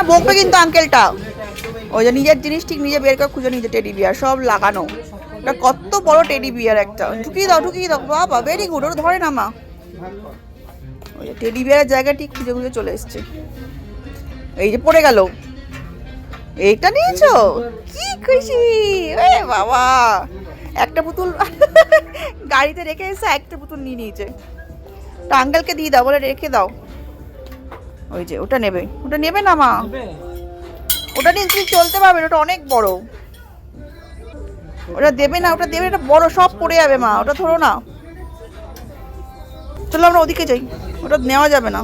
বকবে কিন্তু আঙ্কেলটা। ওই যে নিজের জিনিস ঠিক নিজে বের করে খুঁজে নিতে, টেডি বিয়ার সব লাগানো। এটা কত বড় টেডি বিয়ার একটা, ঢুকিয়ে দাও ঢুকিয়ে দাও। বাবা ভেরি গুড, ওর ধরে না মা। ওই যে টেডি বিয়ারের জায়গা ঠিক খুঁজে খুঁজে চলে এসছে। এই যে পড়ে গেল। এইটা নিয়েছো, কি খুশি। এ বাবা, একটা পুতুল গাড়িতে রেখে এসে একটা পুতুল নিয়ে নিয়েছে। তা আঙ্কেলকে দিয়ে দাও, বলে রেখে দাও। ওই যে ওটা নেবে, ওটা নেবে না মা। ওটা নিয়ে তুমি চলতে পারবে, ওটা অনেক বড়। ওটা দেবে না, ওটা দেবে, এটা বড়, সব পড়ে যাবে মা। ওটা ধরো না, চলো আমরা ওদিকে যাই। ওটা নেওয়া যাবে না।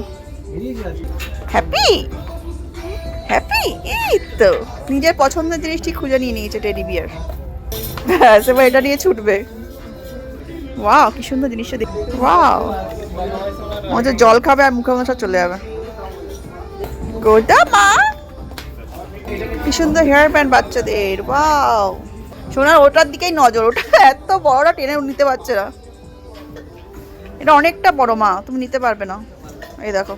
হ্যাপি হ্যাপি, এই তো নিজের পছন্দের জিনিসটি খুঁজে নিয়ে নিয়েছে টেডি বিয়ার। ব্যাস এবার এটা নিয়ে ছুটবে। ওয়াও কি সুন্দর জিনিসটা দেখ। ওয়াও, মজা, জল খাবে আর মুখে মশা চলে যাবে। গোটা মা, কি সুন্দর হেয়ার ব্যান্ড বাচ্চাদের। ওয়াও, সোনার ওটার দিকেই নজর। ওটা এত বড়টা টেনে নিতে পারছে না। এটা অনেকটা বড় মা, তুমি নিতে পারবে না। এই দেখো,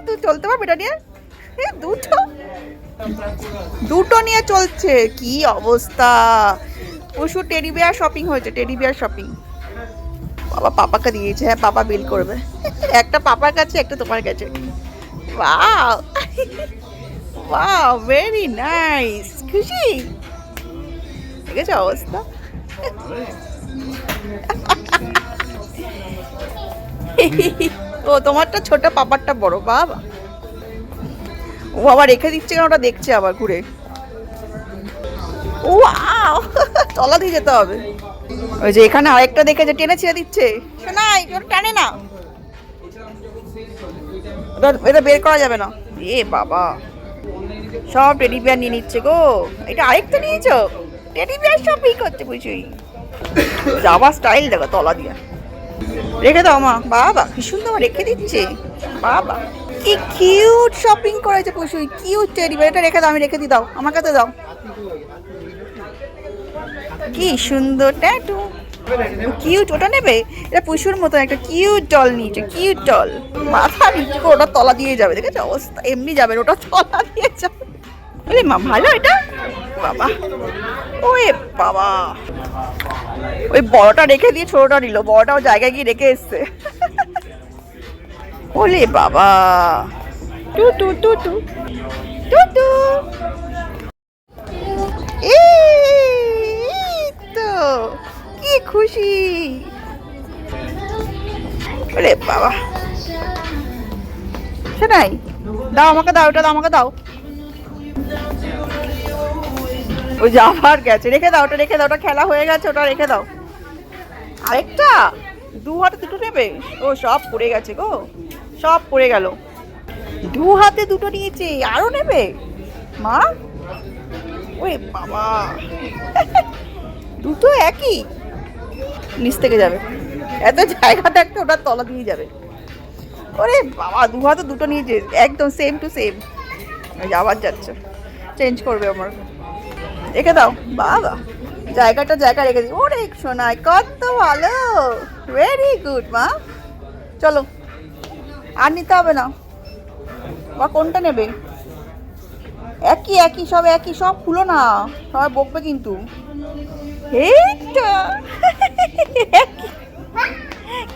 তুই চলতে পারবে এটা নিয়ে? দুটো দুটো নিয়ে চলছে, কি অবস্থা। পশু টেডি বিয়ার শপিং হয়েছে, টেডি বিয়ার শপিং। বাবা পাপাকে দিয়েছে, হ্যাঁ পাপা বিল করবে। একটা পাপার কাছে, একটা তোমার কাছে। Wow wow, very nice. খুশি দেখেছো অবস্থা। ও তোমারটা ছোট, পাপারটা বড়। বাবা, ও আবার রেখে দিচ্ছে কেন, ওটা দেখছে আবার ঘুরে। ওয়াও, তলা দিয়ে যেতে হবে। ওই যে এখানে আরেকটা দেখে যে টেনে ছেড়ে দিচ্ছে। শোনাই, ওটা টানে না, এটা বের করা যাবে না। এ বাবা, সব টেডি বিয়ার নিয়ে নিচ্ছে গো। এটা আরেকটা নিয়েছো, টেডি বিয়ার শপিং করছে বুঝুই। যাবার স্টাইল দেখো, তলা দিয়ে রেখে দাও মা। বাবা কি সুন্দর রেখে দিচ্ছে। বাবা কি কিউট শপিং করেছে পুষুই, কিউট টেডি বিয়ার। এটা রেখে দাও, আমি রেখে দিই, দাও আমার কাছে দাও। কি সুন্দর ট্যাটু, কিউট। ওটা নেবে? এটা পুষুর মতো একটা কিউট ডল নিয়েছে, কিউট ডল। মাথা নিচে করে ওটা তলা দিয়ে যাবে, দেখেছো অবস্থা। এমনি যাবে, ওটা তলা দিয়ে যাবে। বলে মা ভালো এটা। বাবা ওই বাবা, ওই বড়টা রেখে দিয়ে ছোটটা নিল। বড়টাও জায়গায় গিয়ে রেখে এসছে। ওলে বাবা, টু টু টু টু টু টু। এই তো কি খুশি। ওরে বাবা, শোনাই, দাও আমাকে, দাও ওটা, দাও আমাকে দাও। ওই যাবার গেছে, রেখে দাও ওটা, রেখে দাও। ওটা খেলা হয়ে গেছে, ওটা রেখে দাও। আরেকটা দু হাতে দুটো নেবে? ও সব পড়ে গেছে গো, সব পড়ে গেল। দু হাতে দুটো নিয়েছে, আরো নেবে মা? ওরে বাবা, দুটো একই নিচ থেকে যাবে। এত জায়গা থাকতে ওটার তলা দিয়ে যাবে। ওরে বাবা, দু হাতে দুটো নিয়েছে, একদম সেম টু সেম। আবার যাচ্ছে, চেঞ্জ করবে আমার। রেখে দাও। বাবা জায়গাটা জায়গা রেখে দিই। ওরে শোনায়, কত ভালো, ভেরি গুড মা। চলো, আর নিতে হবে না। বা কোনটা নেবে? একই একই, সব একই, সব খুলো না, সবাই বকবে কিন্তু। এইটা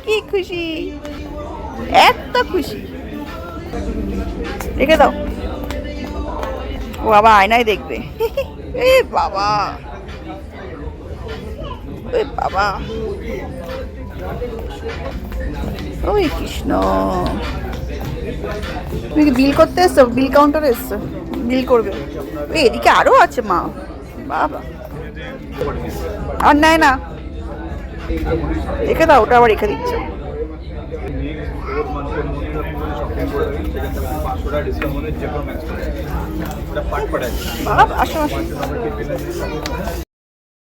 কি খুশি, এত খুশি। রেখে দাও। ও বাবা আয়নায় দেখবে। এ বাবা, ওই বাবা, ওই কৃষ্ণ। তুমি কি বিল করতে এসছো? বিল কাউন্টারে এসছো, বিল করবে। ওই এদিকে আরো আছে মা। বাবা, আর নেয় না, রেখে দাও। ওটা আবার রেখে দিচ্ছে। বাবা আসো আসো।